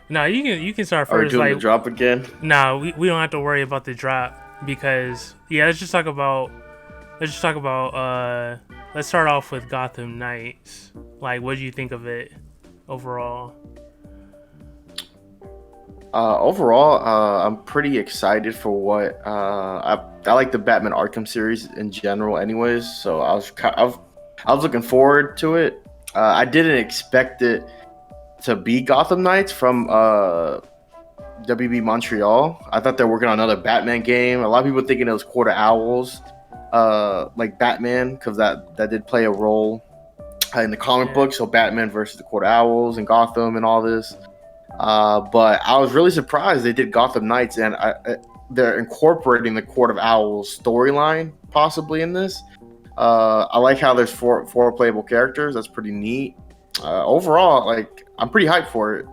No, you can start Are we first. doing the Like, drop again? no, we don't have to worry about the drop because yeah, let's start off with Gotham Knights. Like, what do you think of it overall? Overall, I'm pretty excited for what I like the Batman Arkham series in general, anyways. So I was looking forward to it. I didn't expect it to be Gotham Knights from WB Montreal. I thought they were working on another Batman game. A lot of people thinking it was Quarter Owls, like Batman, because that did play a role in the comic Yeah, book. So Batman versus the Quarter Owls and Gotham and all this. But I was really surprised they did Gotham Knights, and they're incorporating the Court of Owls storyline possibly in this. I like how there's four playable characters. That's pretty neat. Overall, like I'm pretty hyped for it.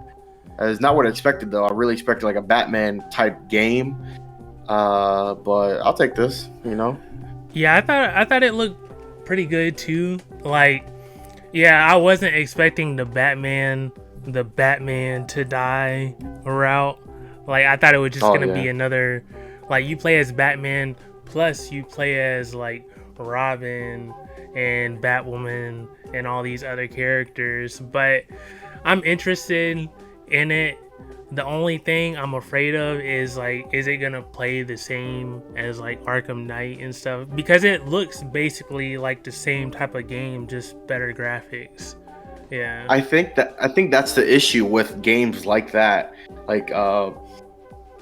It's not what I expected though. I really expected like a Batman type game. But I'll take this. yeah. I thought it looked pretty good too. Like, yeah, I wasn't expecting the Batman to die route. Like, I thought it was just Oh gonna be yeah. another, like, you play as Batman plus you play as like Robin and Batwoman and all these other characters. But I'm interested in it. The only thing I'm afraid of is like, is it gonna play the same as like Arkham Knight and stuff? Because it looks basically like the same type of game, just better graphics. Yeah. I think that's the issue with games like that. Like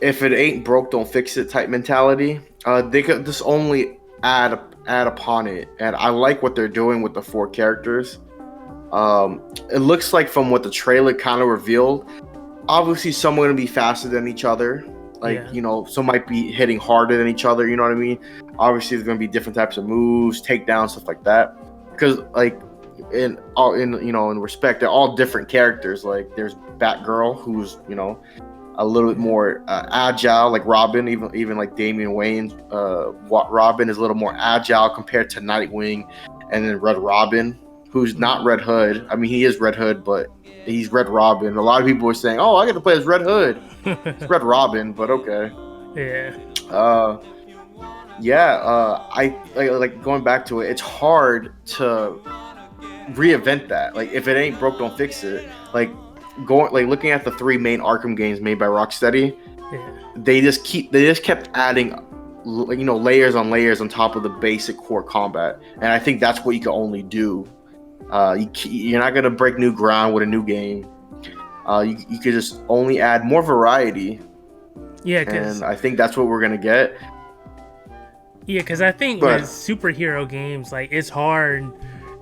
if it ain't broke, don't fix it type mentality. They could just only add upon it, and I like what they're doing with the four characters. It looks like from what the trailer kind of revealed, obviously some are gonna be faster than each other. Like Yeah. some might be hitting harder than each other. You know what I mean? Obviously, there's gonna be different types of moves, takedowns, stuff like that. Because like in respect, they're all different characters. Like there's Batgirl, who's a little bit more agile, like Robin. Even like Damian Wayne's Robin is a little more agile compared to Nightwing, and then Red Robin, who's not Red Hood. I mean, he is Red Hood, but he's Red Robin. A lot of people are saying, "Oh, I get to play as Red Hood." It's Red Robin, but okay. Yeah. Uh, yeah. I like going back to it. It's hard to reinvent that. Like if it ain't broke, don't fix it. Looking at the three main Arkham games made by Rocksteady, Yeah. they just kept adding layers on layers on top of the basic core combat, and I think that's what you can only do. You're not gonna break new ground with a new game. You could just only add more variety, Yeah, and cause I think that's what we're gonna get. I think with But superhero games, like, it's hard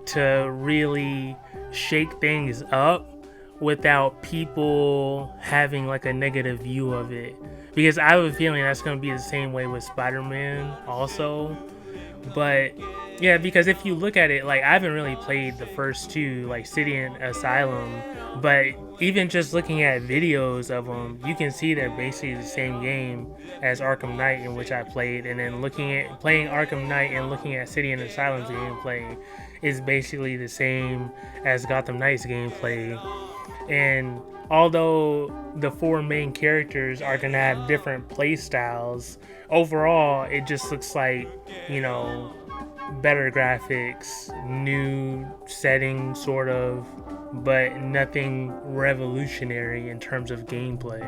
to really shake things up without people having like a negative view of it. Because I have a feeling that's gonna be the same way with Spider-Man also. But yeah, because if you look at it, like, I haven't really played the first two, like City and Asylum, but even just looking at videos of them, you can see they're basically the same game as Arkham Knight, in which I played, and then looking at playing Arkham Knight and looking at City and Asylum's gameplay is basically the same as Gotham Knight's gameplay. And although the four main characters are gonna have different play styles, overall it just looks like, you know, better graphics, new setting sort of, but nothing revolutionary in terms of gameplay.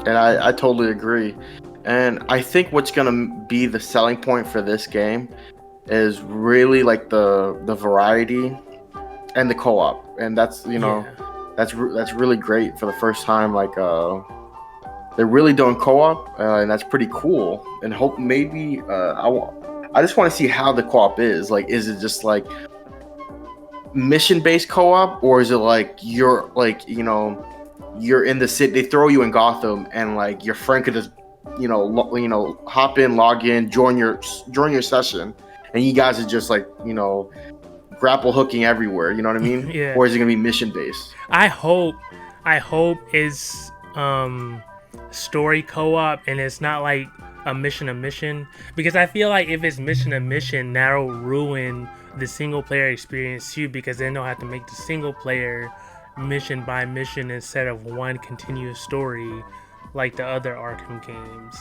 and I totally agree, and I think what's gonna be the selling point for this game is really like the variety and the co-op, and Yeah. that's really great for the first time. Like they're really doing co-op, and that's pretty cool. And hope maybe I just want to see how the co-op is. Like, is it just like mission-based co-op, or is it like you're in the city, they throw you in Gotham, and like your friend could just hop in, log in, join your session, and you guys are just like grapple hooking everywhere. You know what I mean? Yeah. Or is it gonna be mission-based? I hope it's story co-op and it's not like a mission, because I feel like if it's mission to mission, that'll ruin the single player experience too, because then they'll have to make the single player mission by mission instead of one continuous story like the other Arkham games.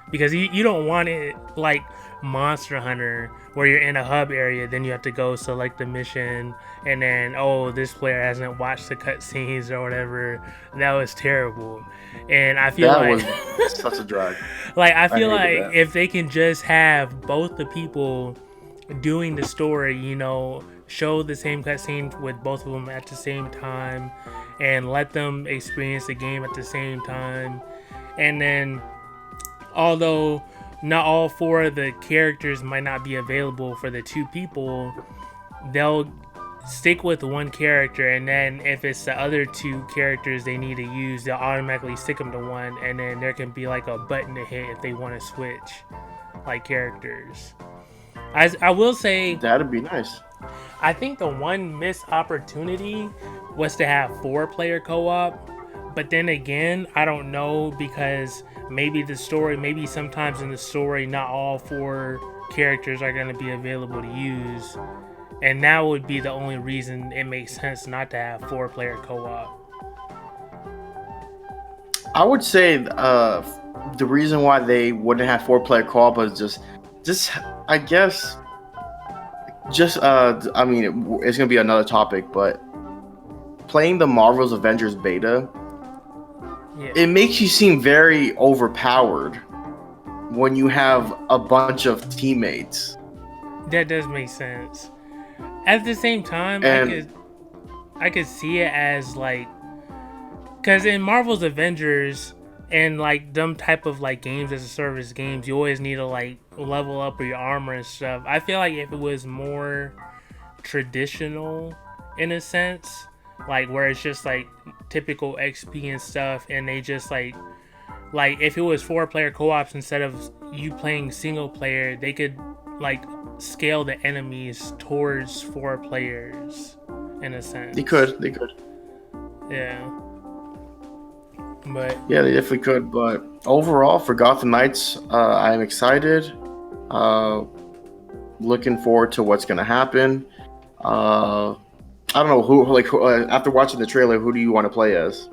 Because you don't want it like Monster Hunter, where you're in a hub area, then you have to go select a mission, and then, oh, this player hasn't watched the cutscenes or whatever. That was terrible. And I feel That like was such a drag. like I feel hated like that. if they can just have both the people doing the story, show the same cutscene with both of them at the same time, and let them experience the game at the same time, and then, although not all four of the characters might not be available for the two people, they'll stick with one character, and then if it's the other two characters they need to use, they'll automatically stick them to one, and then there can be like a button to hit if they want to switch like characters. I will say That'd be nice. I think the one missed opportunity was to have 4-player co-op. But then again, I don't know, because maybe sometimes in the story, not all 4 characters are going to be available to use. And that would be the only reason it makes sense not to have 4-player co-op. I would say the reason why they wouldn't have 4-player co-op is just I guess, I mean, it's gonna be another topic, but playing the Marvel's Avengers beta, it makes you seem very overpowered when you have a bunch of teammates. That does make sense. At the same time, I could see it as like, because in Marvel's Avengers and like them type of like games as a service games, you always need to like level up your armor and stuff. I feel like if it was more traditional in a sense, like where it's just like typical XP and stuff, and they just like if it was 4-player co-ops instead of you playing single player, they could like scale the enemies towards 4 players in a sense. They could. Yeah. But yeah, they definitely could. But overall, for Gotham Knights, I'm excited. Looking forward to what's gonna happen. I don't know who after watching the trailer, who do you want to play as?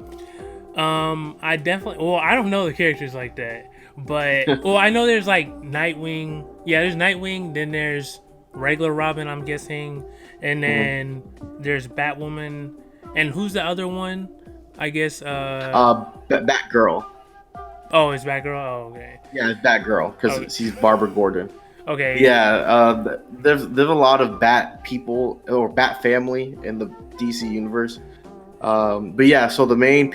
I don't know the characters like that, but I know there's like Nightwing. Yeah, there's Nightwing. Then there's regular Robin, I'm guessing, and then there's Batwoman. And who's the other one? I guess Batgirl. Oh, it's Batgirl. Oh, okay. Yeah, it's Batgirl because she's Barbara Gordon. Okay. Yeah, there's a lot of Bat people or Bat family in the DC universe. But yeah, so the main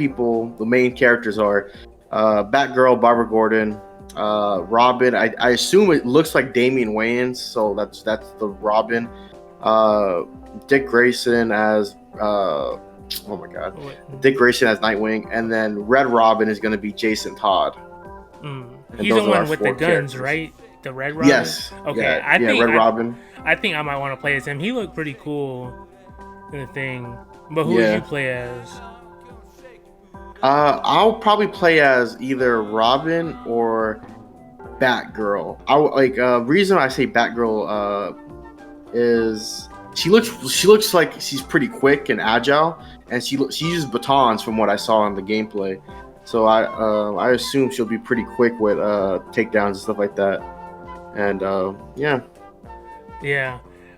characters are Batgirl, Barbara Gordon, Robin. I assume it looks like Damian Wayans, so that's the Robin. Dick Grayson as oh my god, Dick Grayson as Nightwing, and then Red Robin is going to be Jason Todd. He's the one with the guns, right? The Red Robin? Yes. Okay. Yeah, Red Robin. I think I might want to play as him. He looked pretty cool in the thing. But who would you play as? I'll probably play as either Robin or Batgirl. Reason I say Batgirl is she looks like she's pretty quick and agile, and she uses batons from what I saw in the gameplay. So I assume she'll be pretty quick with takedowns and stuff like that. And yeah.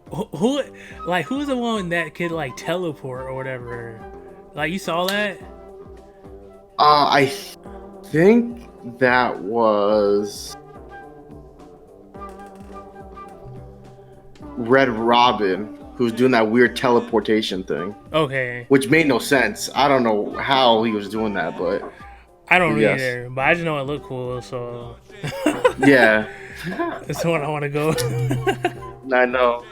Who's the one that could like teleport or whatever? Like, you saw that? I think that was Red Robin, who's doing that weird teleportation thing. Okay. Which made no sense. I don't know how he was doing that, but I don't either. But I just know it looked cool, so yeah. that's the one I want to go. I know.